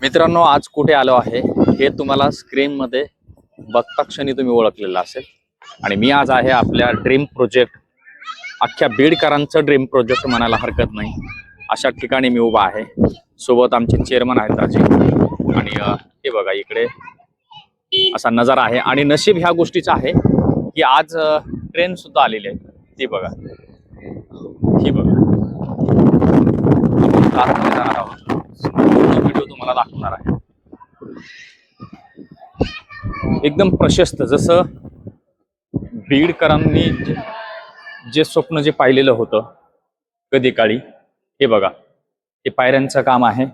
मित्रांनो, आज कुठे आलो आहे हे तुम्हाला स्क्रीन मध्ये बघता क्षणी तुम्ही ओळखलेलं असेल. आणि मी आज आहे आपल्या ड्रीम प्रोजेक्ट, अख्ख्या बीडकरांचं ड्रीम प्रोजेक्ट म्हणायला हरकत नाही अशा ठिकाणी मी उभा आहे. सोबत आमचे चेअरमन आहेत राजे. आणि हे बघा इकडे असा नजारा आहे. आणि नशीब ह्या गोष्टीचं आहे की आज ट्रेन सुद्धा आलेली आहे. ती बघा, ही बघा, आतमध्ये जाणार आहोत. व्हिडिओ तुम्हाला दाखवणार आहे. एकदम प्रशस्त, जसं बीडकरांनी जे स्वप्न जे पाहिलेलं होतं कधी काळी, हे बघा, हे पायऱ्यांचं काम आहे.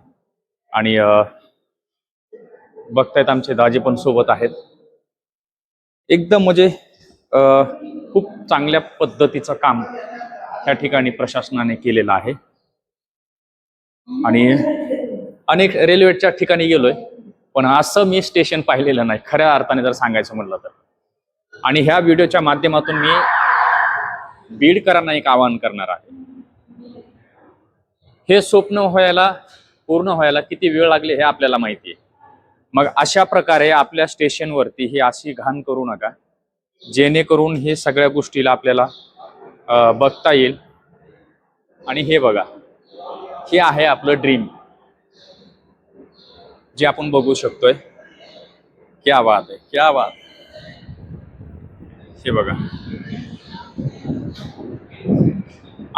आणि बघतायत आमचे दाजी पण सोबत आहेत. एकदम म्हणजे खूप चांगल्या पद्धतीचं काम त्या ठिकाणी प्रशासनाने केलेलं आहे. आणि अनेक रेल्वेच्या ठिकाणी गेलोय, पण असं मी स्टेशन पाहिलेलं नाही खऱ्या अर्थाने जर सांगायचं म्हटलं तर. आणि ह्या व्हिडिओच्या माध्यमातून मी बीडकरांना एक आवाहन करणार आहे. हे स्वप्न पूर्ण व्हायला किती वेळ लागले हे आपल्याला माहिती आहे. मग अशा प्रकारे आपल्या स्टेशनवरती ही अशी घाण करू नका, जेणेकरून हे सगळ्या गोष्टीला आपल्याला बघता येईल. आणि हे बघा, हे आहे आपलं ड्रीम, जे आपण बघू शकतोय. क्या बात आहे, क्या बात. हे बघा,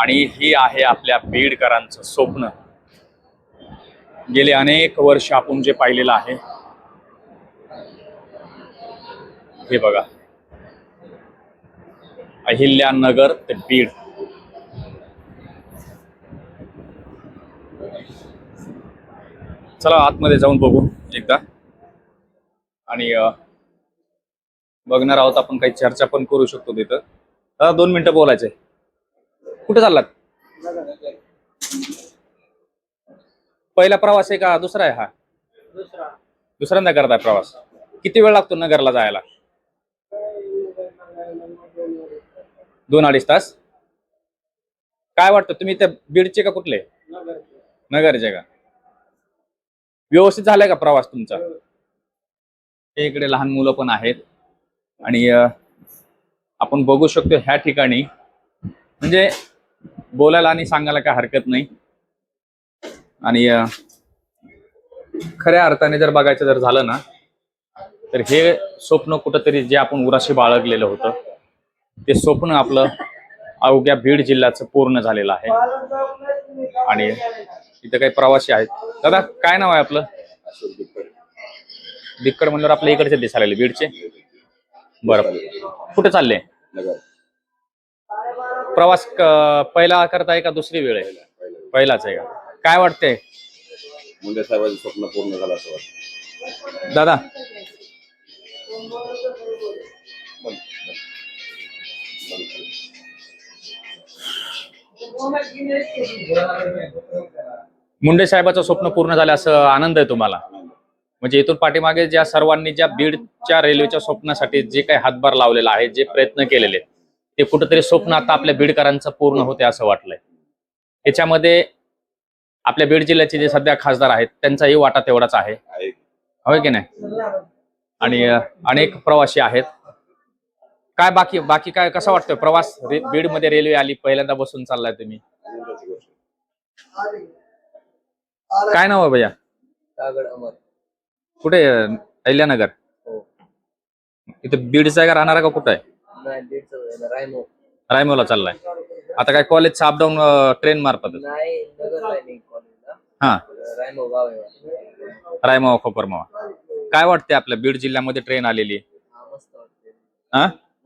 आणि ही आहे आपल्या बीडकरांचं स्वप्न. गेले अनेक वर्ष आपण जे पाहिलेलं आहे. हे बघा, अहिल्यानगर ते बीड. चला आतमध्ये जाऊन बघू एकदा. आणि बघणार आहोत आपण, काही चर्चा पण करू शकतो तिथं. 2 मिनिटं बोलायचंय. कुठे चाललात? पहिला प्रवास आहे का दुसरा आहे हा? दुसऱ्यांदा करताय प्रवास. किती वेळ लागतो नगरला जायला? 2-2.5 तास. काय वाटतं, तुम्ही त्या बीडचे का कुठले? नगरचे का? व्यवस्थित झालाय का प्रवास तुमचा? इकडे लहान मुलं पण आहेत. आणि आपण बघू शकतो ह्या ठिकाणी, म्हणजे बोलायला आणि सांगायला काय हरकत नाही. आणि खऱ्या अर्थाने जर बघायचं जर झालं ना, तर हे स्वप्न कुठंतरी जे आपण उराशी बाळगलेलं होतं, ते स्वप्न आपलं अवघ्या बीड जिल्ह्याचं पूर्ण झालेलं आहे. आणि इथं काही प्रवासी आहेत. दादा, काय नाव आहे आपलं? बिक्कड म्हणल्यावर आपल्या इकडचे दिसायला बीडचे. बरं, कुठे चालले? प्रवास पहिला करताय का दुसरी वेळ आहे? पहिलाच आहे का? काय वाटतंय? मुंडे साहेबांचं स्वप्न पूर्ण झालं असं वाटतं. दादा, मुंडे साहेबाचं स्वप्न पूर्ण झालं असं आनंद आहे तुम्हाला? म्हणजे इथून पाठीमागे ज्या सर्वांनी ज्या बीडच्या रेल्वेच्या स्वप्नासाठी जे काही हातभार लावलेला आहे, जे प्रयत्न केलेले, ते कुठेतरी स्वप्न आता आपल्या बीडकरांचं पूर्ण होते असं वाटलंय. त्याच्यामध्ये आपल्या बीड जिल्ह्याचे जे सध्या खासदार आहेत त्यांचाही वाटा तेवढाच आहे, होय की नाही? आणि अनेक प्रवासी आहेत. काय बाकी काय, कसं वाटतंय प्रवास? बीड मध्ये रेल्वे आली, पहिल्यांदा बसून चाललाय तुम्ही. काय नाव आहे भैया? कुठे? अहिल्यानगर. इथं बीडचा आहे का, राहणार का कुठं आहे? रायमोला चाललाय. आता काय कॉलेजचा अपडाऊन ट्रेन मार्फत? हा, रायमावा खोपरमावा. काय वाटते आपल्या बीड जिल्ह्यामध्ये ट्रेन आलेली? हा,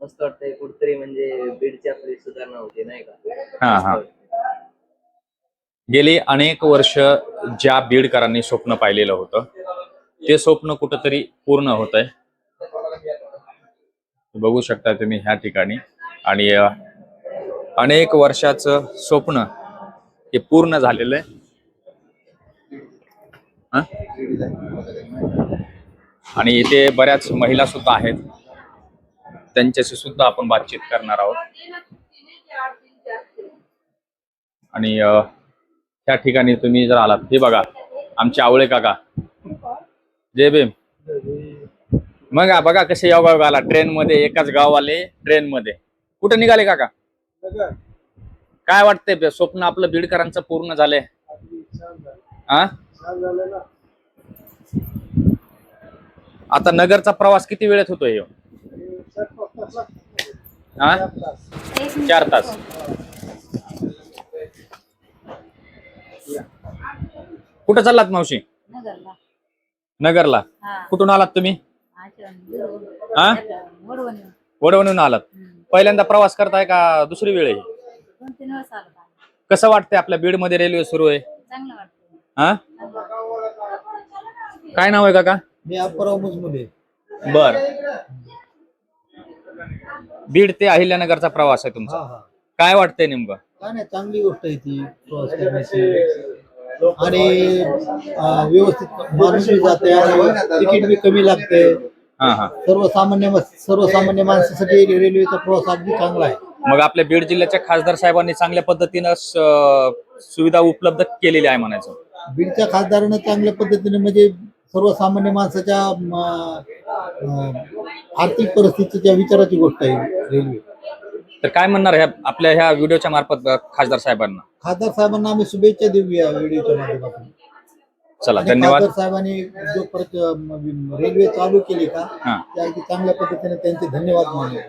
मस्त वाटतंय. कुठतरी म्हणजे बीडची आपली सुधारणा होते, नाही का? हा. गेली अनेक वर्ष ज्या बीडकरांनी स्वप्न पाहिलेलं होतं, ते स्वप्न कुठंतरी पूर्ण होत आहे. बघू शकता तुम्ही ह्या ठिकाणी. आणि अनेक वर्षाचं स्वप्न हे पूर्ण झालेलं आहे. आणि इथे बऱ्याच महिला सुद्धा आहेत, त्यांच्याशी सुद्धा आपण बातचीत करणार आहोत. आणि त्या ठिकाणी तुम्ही जर आलात, हे बघा, आमचे आवळे काका. जय भीम. मग बघा कसे योगायोग आला, ट्रेन मध्ये, एकाच गाववाले ट्रेन मध्ये. कुठं निघाले काका? काय वाटतंय, स्वप्न आपलं बीडकरांचं पूर्ण झालंय? हा, आता नगरचा प्रवास किती वेळेत होतोय? हा, 4 तास. कुठं चाललात मावशी? नगरला. नगरला. हा. कुठून आलात तुम्ही? हा, वडवणी. वडवणून आलात. पहिल्यांदा प्रवास करताय का दुसरी वेळ आहे? 2-3 वेळा आलो. कसं वाटतंय आपल्या बीड मध्ये रेल्वे सुरू आहे? चांगलं वाटतं. हा, काय नाव आहे काका? मी अप्पराव मुजमुले. बर. बीड ते अहिल्यानगरचा प्रवास आहे तुमचा. काय वाटतंय नेमकं? काय नाही, चांगली गोष्ट आहे ती प्रवास करण्याची. आणि व्यवस्थित माणूस बी जाते आणि तिकीट बी कमी लागते. हा. सर्वसामान्य माणसासाठी रेल्वेचा प्रवास अगदी चांगला आहे. मग आपल्या बीड जिल्ह्याच्या खासदार साहेबांनी चांगल्या पद्धतीनं सुविधा उपलब्ध केलेल्या आहे म्हणायचं. बीडच्या खासदारानं चांगल्या पद्धतीने म्हणजे सर्वसामान्य माणसाच्या आर्थिक परिस्थितीच्या विचाराची गोष्ट आहे रेल्वे. तर काय म्हणणार आपल्या ह्या व्हिडिओच्या मार्फत खासदार साहेबांना? खासदार साहेबांना आम्ही शुभेच्छा देऊया व्हिडिओच्या माध्यमातून. चला, धन्यवाद. खासदार साहेबांनी जो परत रेल्वे चालू केली का, हा, त्या अगदी चांगल्या पद्धतीने त्यांचे धन्यवाद मानले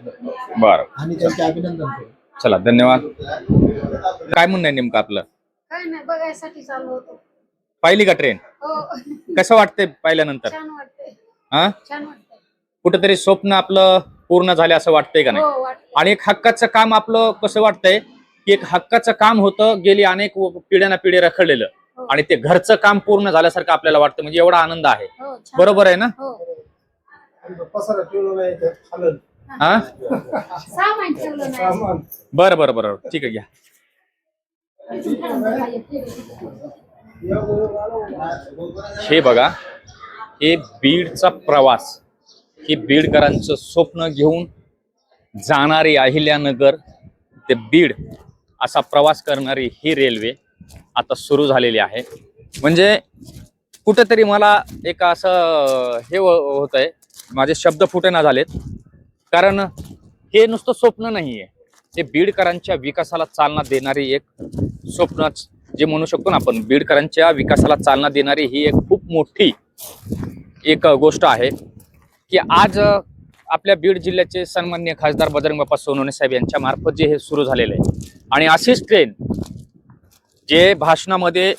बर. आणि त्यांचे अभिनंदन करू. चला, धन्यवाद. काय म्हणणं आहे नेमकं आपलं? काय नाही, बघायसाठी चालू होतो. पाहिली का ट्रेन? हो. कसं वाटतंय पाहिल्यानंतर? छान वाटतंय. हा, छान वाटतंय. कुठेतरी स्वप्न आपलं पूर्ण झाले असं वाटतंय का नाही? हो, वाटतंय. आणि एक हक्काचं काम आपलं कसं वाटतंय की एक हक्काचं काम होतं, गेली अनेक पिढ्याना पिढी रखडलेलं, हो. आणि ते घरचं काम पूर्ण झाल्यासारखं आपल्याला वाटतं. म्हणजे एवढा आनंद आहे. हो, छान. बरोबर आहे ना? हो. हा, सामान ठेवलं नाही. बरं बरं बरं, ठीक आहे, घ्या. हे बघा, हे बीडचा प्रवास, हे बीडकरांचं स्वप्न घेऊन जाणारी अहिल्यानगर ते बीड असा प्रवास करणारी ही रेल्वे आता सुरू झालेली आहे. म्हणजे कुठेतरी मला एक असं हे होत आहे, माझे शब्द फुटेना झालेत. कारण हे नुसतं स्वप्न नाहीये, हे बीडकरांच्या विकासाला चालना देणारी एक स्वप्न जे म्हणू शकतो ना आपण, बीडकरांच्या विकासाला चालना देणारी ही एक खूप मोठी एक गोष्ट आहे की आज आपल्या बीड जिल्ह्याचे सन्माननीय खासदार बजरंग बाप्पा सोनवणे साहेब यांच्या मार्फत जे हे सुरू झालेलं आहे. आणि अशीच ट्रेन जे भाषणामध्ये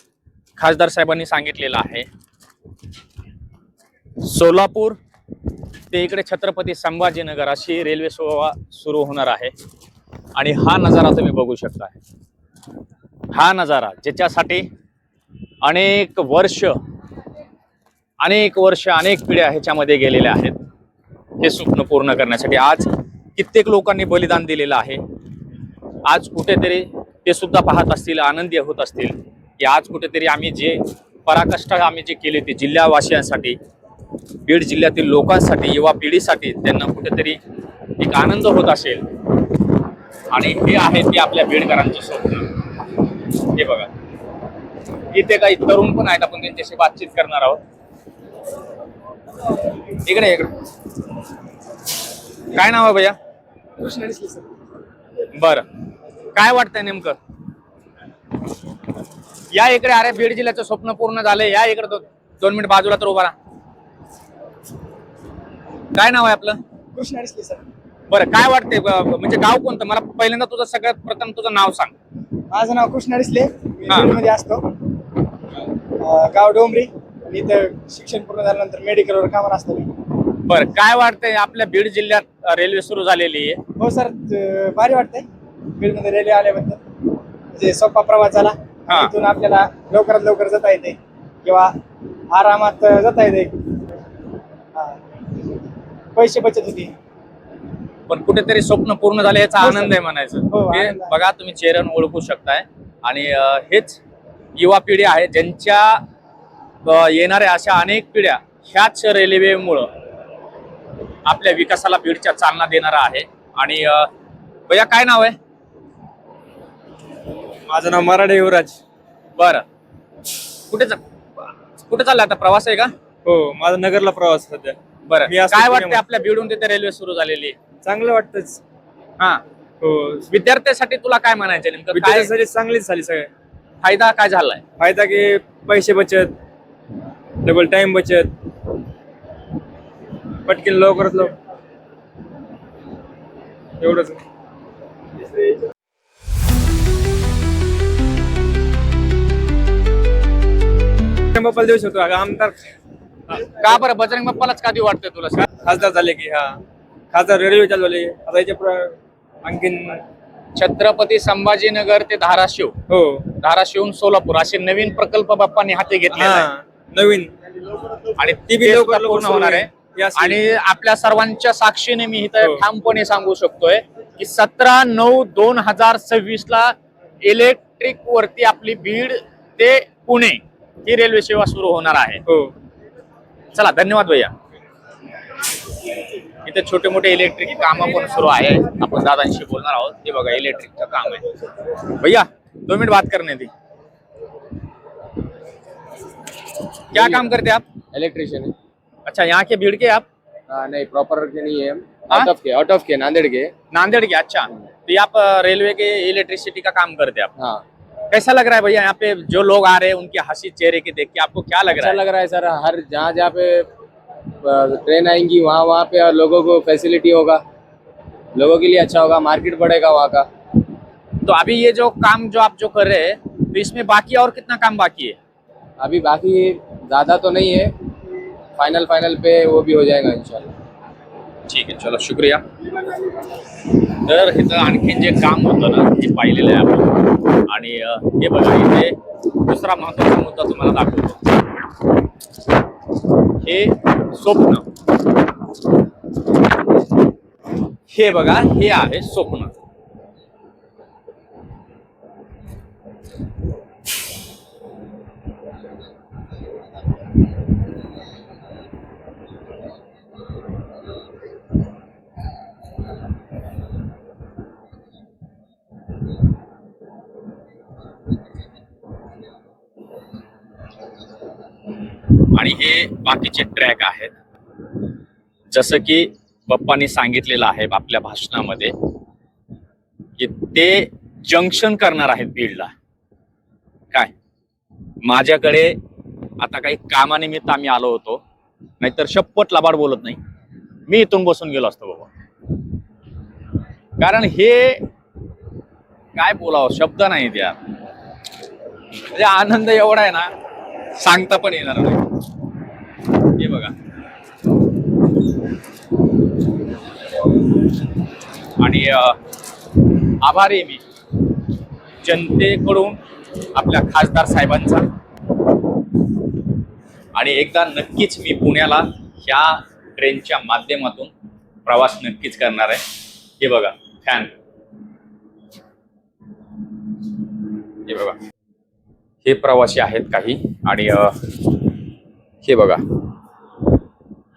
खासदार साहेबांनी सांगितलेलं आहे, सोलापूर ते इकडे छत्रपती संभाजीनगर अशी रेल्वे सेवा सुरू होणार आहे. आणि हा नजारा तुम्ही बघू शकता, हा नजारा ज्याच्यासाठी अनेक वर्ष अनेक पिढ्या ह्याच्यामध्ये गेलेल्या आहेत, हे स्वप्न पूर्ण करण्यासाठी आज कित्येक लोकांनी बलिदान दिलेलं आहे. आज कुठेतरी ते सुद्धा पाहत असतील, आनंदी होत असतील की आज कुठेतरी आम्ही जे पराकष्ट आम्ही जे केले ते जिल्हावासियांसाठी, बीड जिल्ह्यातील लोकांसाठी, युवा पिढीसाठी त्यांना कुठेतरी एक आनंद होत असेल. आणि हे आहे ते आपल्या बीडकरांचं स्वप्न. हे बघा, इथे काही तरुण पण आहेत, आपण त्यांच्याशी बातचीत करणार आहोत. इकडे काय नाव आहे भैया? बर, काय वाटतंय नेमकं? या इकडे. अरे, बीड जिल्ह्याचं स्वप्न पूर्ण झालंय. या इकडे 2 मिनिट बाजूला तर उभा राहा. काय नाव आहे आपलं? कृष्ण अडसले सर. बरं, काय वाटतंय, म्हणजे गाव कोणतं? मला पहिल्यांदा तुझं सगळ्यात प्रथम तुझं नाव सांग. माझं नाव कृष्ण अडसले, मी हा. बीडमध्ये असतो. गाव डोंबरी. आणि इथं शिक्षण पूर्ण झाल्यानंतर मेडिकलवर कामाला असतो मी. बरं, काय वाटतंय आपल्या बीड जिल्ह्यात रेल्वे सुरू झालेली आहे? हो सर, भारी वाटतंय बीडमध्ये रेल्वे आल्याबद्दल. म्हणजे सोपा प्रवास झाला. हा. इथून आपल्याला लवकरात लवकर जाता येते किंवा आरामात जाता येते. पैसे बचत होती. पण कुठेतरी स्वप्न पूर्ण झाले याचा हो, आनंद सर. आहे म्हणायचं. हो, हे आनंद आहे. बघा, तुम्ही चेहऱ्यानं ओळखू शकताय. आणि हेच युवा पिढी आहे, ज्यांच्या येणाऱ्या अशा अनेक पिढ्या ह्याच रेल्वेमुळं आपल्या विकासाला बीडच्या चालना देणारा आहे. आणि भैया, काय नाव आहे? माझं नाव मराठे युवराज. बरं, कुठे कुठे चालला आता, प्रवास आहे का? हो, माझा नगरला प्रवास सध्या. बरं, मी असतो काय वाटतं पुण्यामध्ये. आपल्या बीडून तिथे रेल्वे सुरू झालेली आहे? चांगलं वाटतंच. हा, हो, विद्यार्थ्यासाठी तुला काय म्हणायचं नेमकं? काय विद्यार्थ्यांसाठी चांगलीच झाली सगळे. फायदा काय झालाय? फायदा की पैसे बचत, डबल टाइम बचत, पटकन लवकरात लवकर एवढंच. बाप्पाला देऊ शकतो आमदार, का बरं बजरंग बाप्पालाच का देऊ वाटतंय तुला? खासदार झाले की. हा, खासदार रेल्वे चालू झाले आता याच्या आणखीन. छत्रपती संभाजीनगर ते धाराशिव, हो, धाराशिवून सोलापूर असे नवीन प्रकल्प बाप्पांनी हाती घेतले हा, नवीन आणि ती बी ते लवकर सुद्धा पूर्ण होणार आहे. आणि आपल्या सर्वांच्या साक्षीने मी इथं हो. ठामपणे सांगू शकतोय की 17/9/2026 ला इलेक्ट्रिक वरती आपली बीड ते पुणे ही रेल्वे सेवा सुरू होणार आहे. हो. चला, धन्यवाद भैया. इथे छोटे मोठे इलेक्ट्रिक काम पण सुरू आहे. आपण दादांशी बोलणार आहोत. हे बघा, इलेक्ट्रिकचं काम आहे. भैया 2 मिनट बात करने दी. क्या काम करते आप? इलेक्ट्रिशियन है। अच्छा, यहाँ के भीड़ के आप? नहीं, प्रॉपर के नहीं है हम। हाँ? आउट ऑफ के नांदेड़ के। नांदेड़ के? अच्छा, तो ये आप रेलवे के इलेक्ट्रिसिटी का काम करते हैं आप? हाँ, कैसा लग रहा है भैया, यहाँ पे जो लोग आ रहे हैं उनके हंसी चेहरे के देख के आपको क्या लग अच्छा रहा है? लग रहा है सर। हर जहाँ पे ट्रेन आएंगी वहाँ पे लोगों को फैसिलिटी होगा, लोगों के लिए अच्छा होगा, मार्केट बढ़ेगा वहाँ का। तो अभी ये जो काम जो आप जो कर रहे हैं, तो इसमें बाकी और कितना काम बाकी है? अभी बाकी ज़्यादा तो नहीं है, फाइनल पे वो भी हो जाएगा इंशाल्लाह। ठीक आहे, चलो, शुक्रिया. तर इथं आणखीन जे काम होतं ना ते पाहिलेलं आहे आपण. आणि हे बघा, इथे दुसरा महत्त्वाचा मुद्दा तुम्हाला दाखवतो. हे स्वप्न, हे बघा, हे आहे स्वप्न. आणि हे बाकीचे ट्रॅक आहेत. जसं की बाप्पांनी सांगितलेलं आहे आपल्या भाषणामध्ये की ते जंक्शन करणार आहेत बीडला. काय माझ्याकडे आता काही कामानिमित्त आम्ही आलो होतो, नाहीतर शपथ लबाड बोलत नाही, मी इथून बसून गेलो असतो बाबा. कारण हे काय बोलावं, शब्द नाही त्या. म्हणजे आनंद एवढा आहे ना, सांगता पण येणार नाही. हे बघा, आणि आभारी आहे मी जनतेकडून, आपल्या खासदार साहेबांचा. आणि एकदा नक्कीच मी पुण्याला ह्या ट्रेनच्या माध्यमातून प्रवास नक्कीच करणार आहे. हे बघा फॅन, हे बघा, हे प्रवासी आहेत काही. आणि हे बघा,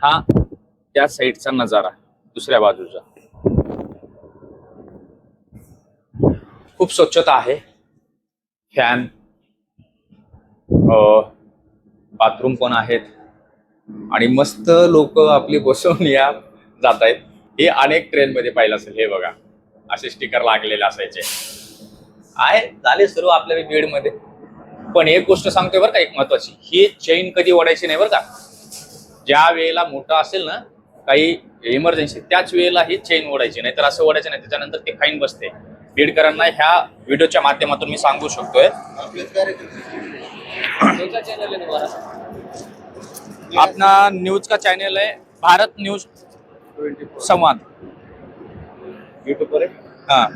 हा त्या साईडचा नजारा, दुसऱ्या बाजूचा. खूप स्वच्छता आहे. फॅन, बाथरूम पण आहेत. आणि मस्त लोक आपली बसून या जात आहेत. हे अनेक ट्रेन मध्ये पाहिलं असेल. हे बघा, असे स्टिकर लागलेले असायचे. आहे, झाले सुरू आपल्या बीड मध्ये. पण एक गोष्ट सांगतोय बरं का, एक महत्वाची, ही चेन कधी ओढायची नाही बरं का. ज्या वेळेला मोठा असेल ना काही इमर्जन्सी, त्याच वेळेला ही चेन ओढायची, नाही तर असं ओढायचं नाही, त्याच्यानंतर ते फाईन बसते. बीडकरांना ह्या व्हिडिओच्या माध्यमातून मी सांगू शकतोय. अपना न्यूज का चैनल है भारत न्यूज संवाद, यूट्यूब पर है. हाँ.